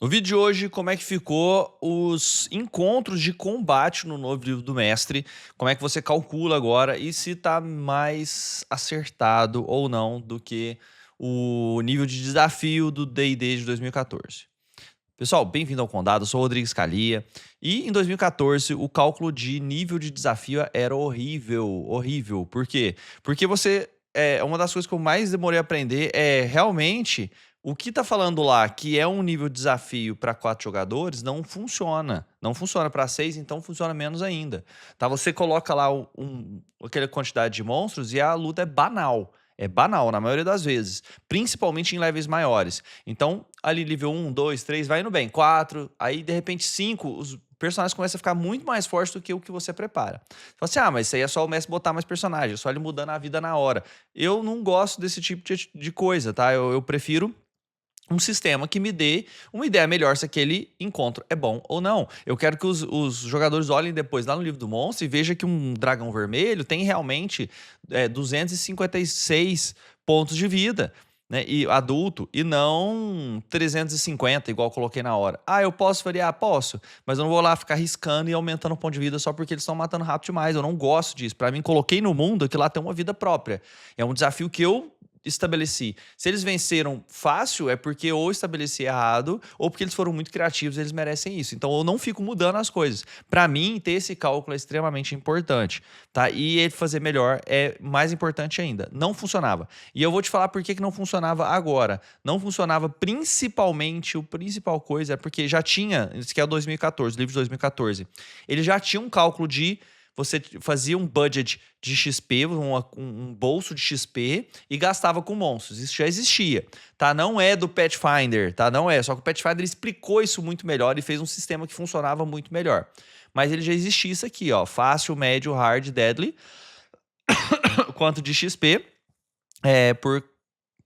No vídeo de hoje, como é que ficou os encontros de combate no novo livro do mestre? Como é que você calcula agora e se tá mais acertado ou não do que o nível de desafio do D&D de 2014? Pessoal, bem-vindo ao Condado, eu sou o Rodrigo Scalia. E em 2014, o cálculo de nível de desafio era horrível, horrível. Por quê? Porque uma das coisas que eu mais demorei a aprender é realmente o que tá falando lá, que é um nível de desafio para 4 jogadores, não funciona. Não funciona para 6, então funciona menos ainda. Tá? Você coloca lá aquela quantidade de monstros e a luta é banal. É banal na maioria das vezes, principalmente em levels maiores. Então, ali nível 1, 2, 3, vai indo bem. 4, aí de repente 5, os personagens começam a ficar muito mais fortes do que o que você prepara. Você fala assim, mas isso aí é só o mestre botar mais personagens, é só ele mudando a vida na hora. Eu não gosto desse tipo de coisa, tá? Eu prefiro um sistema que me dê uma ideia melhor se aquele encontro é bom ou não. Eu quero que os jogadores olhem depois lá no livro do monstro e vejam que um dragão vermelho tem realmente 256 pontos de vida, né? E adulto, e não 350, igual eu coloquei na hora. Ah, eu posso variar? Posso, mas eu não vou lá ficar riscando e aumentando o ponto de vida só porque eles estão matando rápido demais. Eu não gosto disso. Para mim, coloquei no mundo que lá tem uma vida própria. É um desafio que eu estabeleci. Se eles venceram fácil, é porque ou estabeleci errado, ou porque eles foram muito criativos, eles merecem isso. Então eu não fico mudando as coisas. Para mim, ter esse cálculo é extremamente importante, tá? E ele fazer melhor é mais importante ainda. Não funcionava. E eu vou te falar por que não funcionava agora. Não funcionava principalmente, a principal coisa é porque já tinha, isso que é o 2014, o livro de 2014. Ele já tinha um cálculo de você fazia um budget de XP, um bolso de XP e gastava com monstros. Isso já existia, tá? Não é do Pathfinder, tá? Não é. Só que o Pathfinder explicou isso muito melhor e fez um sistema que funcionava muito melhor. Mas ele já existia isso aqui, ó. Fácil, médio, hard, deadly. Quanto de XP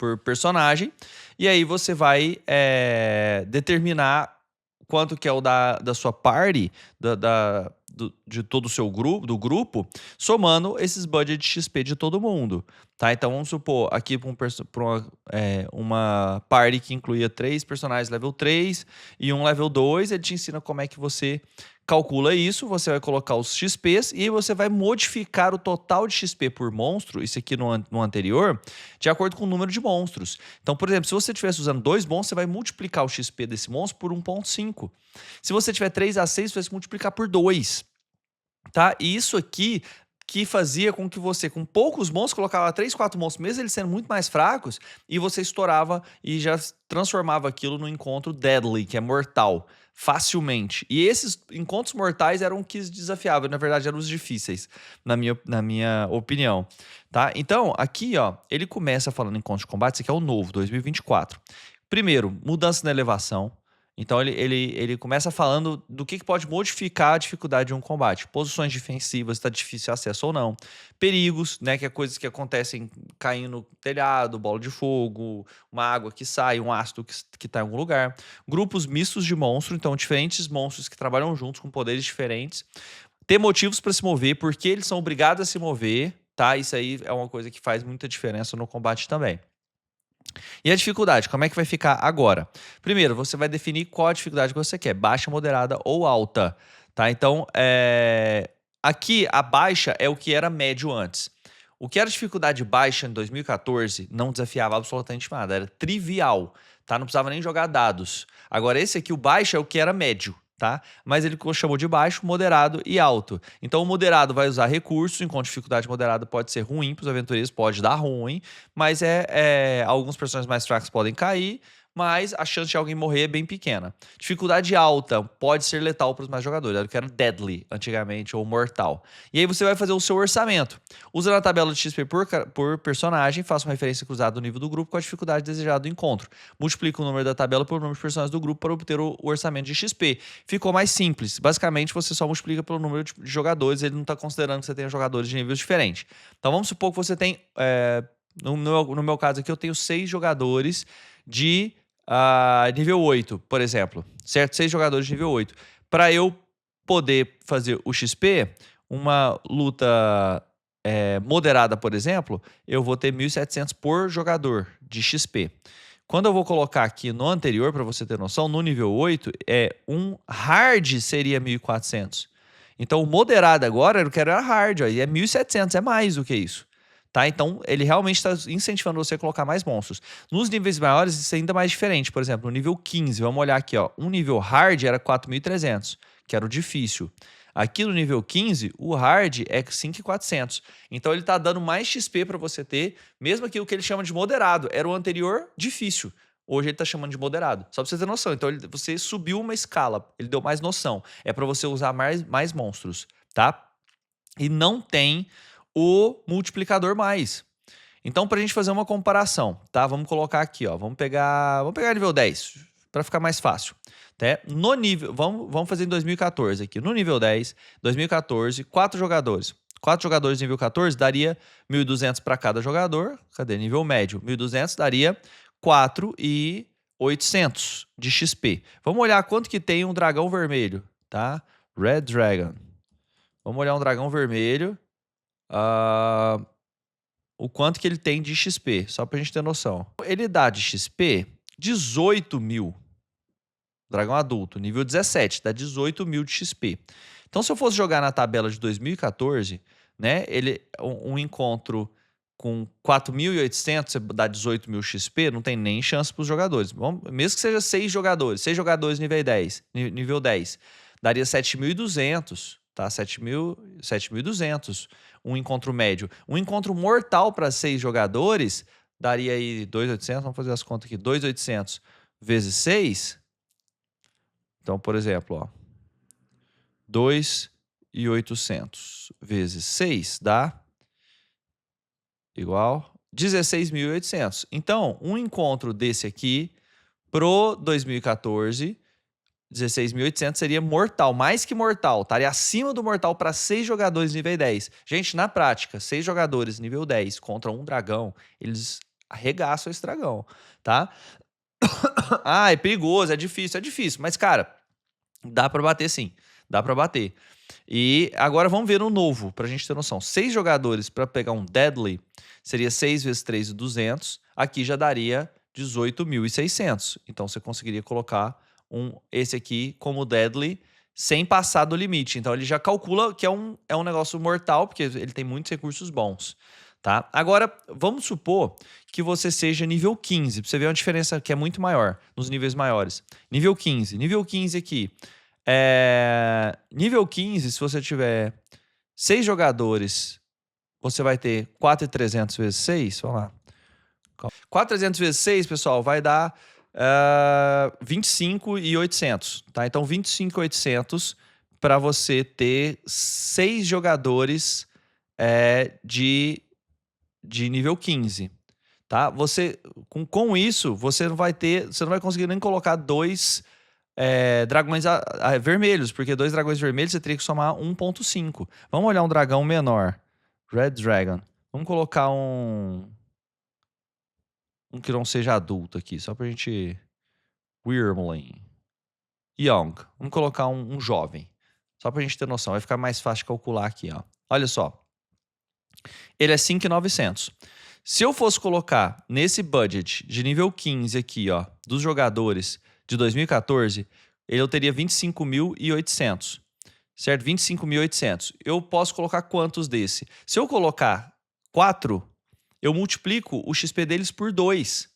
por personagem. E aí você vai determinar quanto que é o da sua party, de todo o seu grupo, do grupo, somando esses budget de XP de todo mundo. Tá? Então vamos supor, aqui para uma party que incluía 3 personagens level 3 e um level 2, ele te ensina como é que você calcula isso, você vai colocar os XPs e você vai modificar o total de XP por monstro, isso aqui no anterior, de acordo com o número de monstros. Então, por exemplo, se você estivesse usando 2 monstros, você vai multiplicar o XP desse monstro por 1,5. Se você tiver 3 a 6, você vai multiplicar por 2. Tá? E isso aqui que fazia com que você, com poucos monstros, colocava 3, 4 monstros, mesmo eles sendo muito mais fracos, e você estourava e já transformava aquilo no encontro deadly, que é mortal, facilmente. E esses encontros mortais eram os que desafiavam, na verdade eram os difíceis, na minha opinião. Tá? Então, aqui, ó, ele começa falando em encontro de combate, esse aqui é o novo, 2024. Primeiro, mudança na elevação. Então ele começa falando do que pode modificar a dificuldade de um combate. Posições defensivas, está difícil acesso ou não. Perigos, né? Que é coisas que acontecem caindo no telhado, bola de fogo, uma água que sai, um ácido que está em algum lugar. Grupos mistos de monstros, então diferentes monstros que trabalham juntos com poderes diferentes. Ter motivos para se mover, porque eles são obrigados a se mover, tá? Isso aí é uma coisa que faz muita diferença no combate também. E a dificuldade, como é que vai ficar agora? Primeiro, você vai definir qual a dificuldade que você quer, baixa, moderada ou alta, tá? Então, aqui a baixa é o que era médio antes. O que era dificuldade baixa em 2014 não desafiava absolutamente nada, era trivial, tá? Não precisava nem jogar dados. Agora esse aqui, o baixo, é o que era médio, tá? Mas ele chamou de baixo, moderado e alto. Então o moderado vai usar recursos, enquanto dificuldade moderada pode ser ruim para os aventureiros, pode dar ruim, mas alguns personagens mais fracos podem cair, mas a chance de alguém morrer é bem pequena. Dificuldade alta pode ser letal para os mais jogadores, era o que era deadly antigamente, ou mortal. E aí você vai fazer o seu orçamento. Usa na tabela de XP por personagem, faça uma referência cruzada do nível do grupo com a dificuldade desejada do encontro. Multiplica o número da tabela pelo número de personagens do grupo para obter o orçamento de XP. Ficou mais simples. Basicamente, você só multiplica pelo número de jogadores, ele não está considerando que você tenha jogadores de níveis diferentes. Então vamos supor que você tem, no meu caso aqui, eu tenho 6 jogadores de nível 8, por exemplo. Certo? 6 jogadores de nível 8. Para eu poder fazer o XP, uma luta moderada, por exemplo, eu vou ter 1.700 por jogador de XP. Quando eu vou colocar aqui no anterior, para você ter noção, no nível 8, um hard seria 1.400. Então, o moderado agora, eu quero era hard, ó, e é 1.700, é mais do que isso. Tá? Então, ele realmente está incentivando você a colocar mais monstros. Nos níveis maiores, isso é ainda mais diferente. Por exemplo, no nível 15, vamos olhar aqui, ó. Um nível hard era 4.300, que era o difícil. Aqui no nível 15, o hard é 5.400. Então, ele está dando mais XP para você ter, mesmo aquilo que ele chama de moderado. Era o anterior difícil. Hoje ele está chamando de moderado. Só para você ter noção. Então, você subiu uma escala. Ele deu mais noção. É para você usar mais monstros, tá? E não tem o multiplicador mais. Então, para a gente fazer uma comparação, tá? Vamos colocar aqui, ó. Vamos pegar nível 10, para ficar mais fácil. Tá? No nível, vamos fazer em 2014 aqui. No nível 10, 2014, 4 jogadores. 4 jogadores nível 14 daria 1.200 para cada jogador. Cadê? Nível médio. 1.200 daria 4.800 de XP. Vamos olhar quanto que tem um dragão vermelho, tá? Red Dragon. Vamos olhar um dragão vermelho. O quanto que ele tem de XP, só pra gente ter noção. Ele dá de XP 18 mil. Dragão adulto, nível 17, dá 18 mil de XP. Então, se eu fosse jogar na tabela de 2014, né, um encontro com 4.800, dá 18 mil XP, não tem nem chance para os jogadores. Mesmo que seja 6 jogadores nível 10, daria 7.200, tá? 7.200 um encontro médio. Um encontro mortal para 6 jogadores daria aí 2.800, vamos fazer as contas aqui, 2.800 vezes 6. Então, por exemplo, ó, 2.800 vezes 6 dá igual 16.800. Então, um encontro desse aqui pro 2014, 16.800 seria mortal, mais que mortal, estaria acima do mortal para 6 jogadores nível 10. Gente, na prática, 6 jogadores nível 10 contra um dragão, eles arregaçam esse dragão, tá? Ah, é perigoso, é difícil, mas cara, dá para bater sim, dá para bater. E agora vamos ver o novo, pra gente ter noção. 6 jogadores para pegar um Deadly seria 6 vezes 3 200. Aqui já daria 18.600. Então você conseguiria colocar esse aqui como Deadly sem passar do limite. Então ele já calcula que é um negócio mortal, porque ele tem muitos recursos bons. Tá? Agora, vamos supor que você seja nível 15, pra você ver uma diferença que é muito maior nos níveis maiores. Nível 15 aqui. Nível 15, se você tiver 6 jogadores, você vai ter 4.300 vezes 6. Vamos lá. 4.300 vezes 6, pessoal, vai dar 25.800. Tá? Então, 25.800 para você ter 6 jogadores de nível 15. Tá? Com isso, você não vai conseguir nem colocar 2 dragões vermelhos, porque 2 dragões vermelhos você teria que somar 1.5. Vamos olhar um dragão menor. Red Dragon. Vamos colocar um que não seja adulto aqui, só pra gente... Wyrmling. Young. Vamos colocar um jovem. Só pra gente ter noção. Vai ficar mais fácil de calcular aqui, ó. Olha só. Ele é 5.900. Se eu fosse colocar nesse budget de nível 15 aqui, ó, dos jogadores de 2014, eu teria 25.800, certo? 25.800. Eu posso colocar quantos desse? Se eu colocar 4, eu multiplico o XP deles por 2.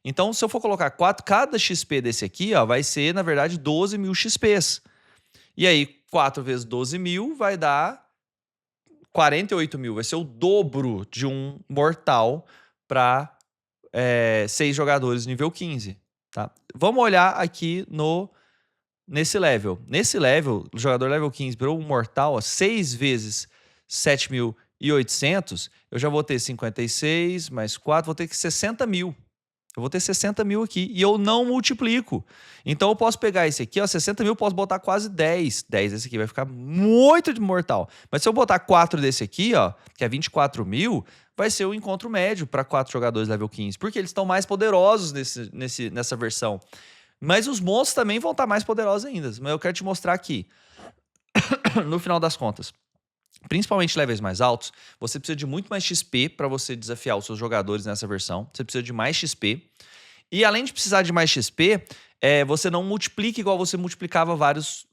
Então, se eu for colocar 4, cada XP desse aqui, ó, vai ser, na verdade, 12.000 XPs. E aí, 4 vezes 12.000 vai dar 48.000. Vai ser o dobro de um mortal para 6 jogadores nível 15. Tá? Vamos olhar aqui nesse level. Nesse level, o jogador level 15 para um mortal, ó, 6 vezes 7.800, eu já vou ter 56 mais 4, vou ter que 60.000. Eu vou ter 60.000 aqui e eu não multiplico. Então eu posso pegar esse aqui, ó, 60.000, posso botar quase 10. 10 desse aqui vai ficar muito de mortal. Mas se eu botar 4 desse aqui, ó, que é 24.000, vai ser o encontro médio para 4 jogadores level 15. Porque eles estão mais poderosos nessa versão. Mas os monstros também vão estar mais poderosos ainda. Mas eu quero te mostrar aqui. No final das contas. Principalmente levels mais altos, você precisa de muito mais XP para você desafiar os seus jogadores nessa versão. Você precisa de mais XP. E além de precisar de mais XP, você não multiplica igual você multiplicava várias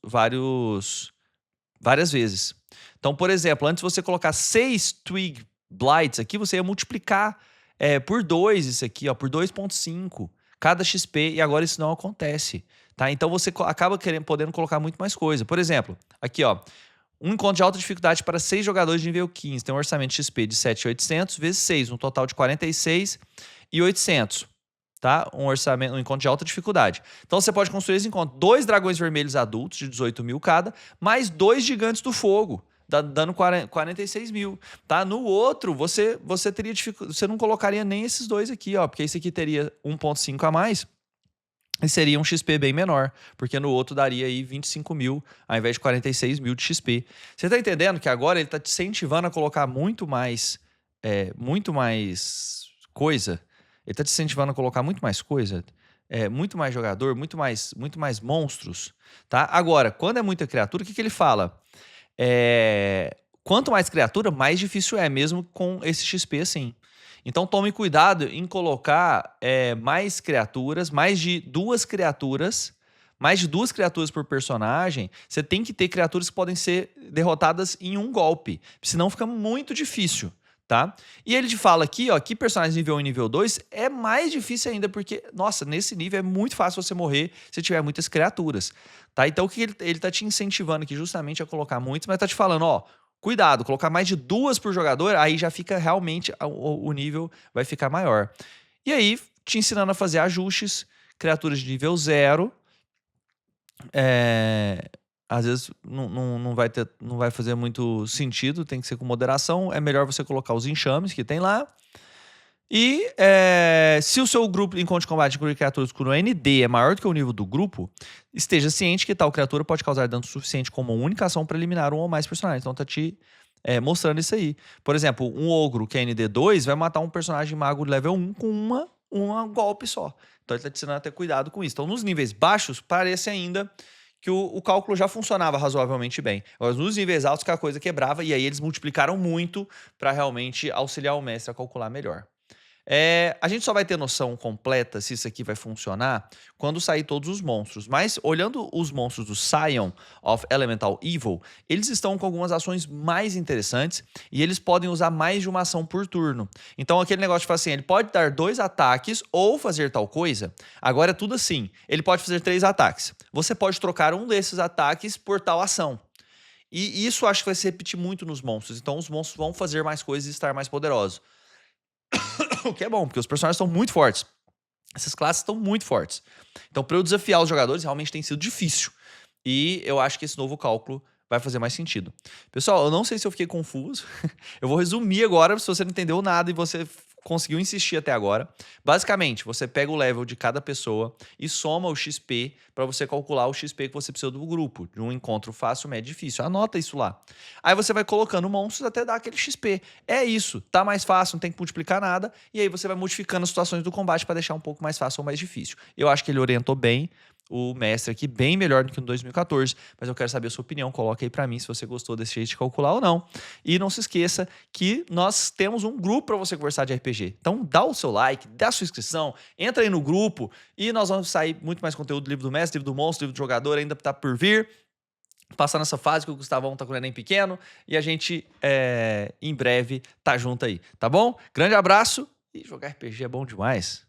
vezes. Então, por exemplo, antes de você colocar 6 Twig Blights aqui, você ia multiplicar por 2 isso aqui, ó, por 2,5 cada XP, e agora isso não acontece. Tá? Então você acaba podendo colocar muito mais coisa. Por exemplo, aqui, ó, um encontro de alta dificuldade para 6 jogadores de nível 15. Tem um orçamento XP de 7.800 vezes 6, um total de 46.800. Tá? Um encontro de alta dificuldade. Então você pode construir esse encontro. 2 dragões vermelhos adultos de 18 mil cada, mais 2 gigantes do fogo, dando 46 mil. Tá? No outro, você teria dificuldade. Você não colocaria nem esses dois aqui, ó, porque esse aqui teria 1,5 a mais. E seria um XP bem menor, porque no outro daria aí 25 mil, ao invés de 46 mil de XP. Você está entendendo que agora ele está te incentivando a colocar muito mais coisa? Ele está te incentivando a colocar muito mais coisa, muito mais jogador, muito mais monstros. Tá? Agora, quando é muita criatura, o que ele fala? Quanto mais criatura, mais difícil é, mesmo com esse XP assim. Então tome cuidado em colocar mais criaturas, mais de duas criaturas por personagem. Você tem que ter criaturas que podem ser derrotadas em um golpe, senão fica muito difícil. Tá? E ele te fala aqui, ó, que personagens nível 1 e nível 2 é mais difícil ainda, porque, nossa, nesse nível é muito fácil você morrer se tiver muitas criaturas. Tá? Então o que ele tá te incentivando aqui justamente a colocar muitos, mas tá te falando, ó, cuidado, colocar mais de 2 por jogador, aí já fica realmente, o nível vai ficar maior. E aí, te ensinando a fazer ajustes, criaturas de nível 0, às vezes não vai fazer muito sentido, tem que ser com moderação, é melhor você colocar os enxames que tem lá. E se o seu grupo em encontro de combate incluir criaturas com ND é maior do que o nível do grupo, esteja ciente que tal criatura pode causar dano suficiente como uma única ação para eliminar um ou mais personagens. Então tá te mostrando isso aí. Por exemplo, um ogro que é ND2 vai matar um personagem mago level 1 com uma golpe só. Então ele tá te ensinando a ter cuidado com isso. Então nos níveis baixos parece ainda que o cálculo já funcionava razoavelmente bem. Mas nos níveis altos que a coisa quebrava, e aí eles multiplicaram muito para realmente auxiliar o mestre a calcular melhor. A gente só vai ter noção completa se isso aqui vai funcionar quando sair todos os monstros. Mas olhando os monstros do Scion of Elemental Evil, eles estão com algumas ações mais interessantes e eles podem usar mais de uma ação por turno. Então aquele negócio de falar assim, ele pode dar 2 ataques ou fazer tal coisa. Agora é tudo assim, ele pode fazer 3 ataques. Você pode trocar um desses ataques por tal ação. E isso acho que vai se repetir muito nos monstros. Então os monstros vão fazer mais coisas e estar mais poderosos. O que é bom, porque os personagens estão muito fortes. Essas classes estão muito fortes. Então, para eu desafiar os jogadores, realmente tem sido difícil. E eu acho que esse novo cálculo vai fazer mais sentido. Pessoal, eu não sei se eu fiquei confuso. Eu vou resumir agora, se você não entendeu nada e você conseguiu insistir até agora. Basicamente, você pega o level de cada pessoa e soma o XP para você calcular o XP que você precisa do grupo, de um encontro fácil, médio, difícil. Anota isso lá. Aí você vai colocando monstros até dar aquele XP. É isso, tá mais fácil, não tem que multiplicar nada, e aí você vai modificando as situações do combate para deixar um pouco mais fácil ou mais difícil. Eu acho que ele orientou bem o mestre aqui, bem melhor do que no 2014, mas eu quero saber a sua opinião, coloca aí pra mim se você gostou desse jeito de calcular ou não. E não se esqueça que nós temos um grupo para você conversar de RPG. Então dá o seu like, dá a sua inscrição, entra aí no grupo e nós vamos sair muito mais conteúdo do livro do mestre, livro do monstro, livro do jogador, ainda tá por vir. Passar nessa fase que o Gustavão tá com o neném pequeno e a gente em breve tá junto aí, tá bom? Grande abraço e jogar RPG é bom demais.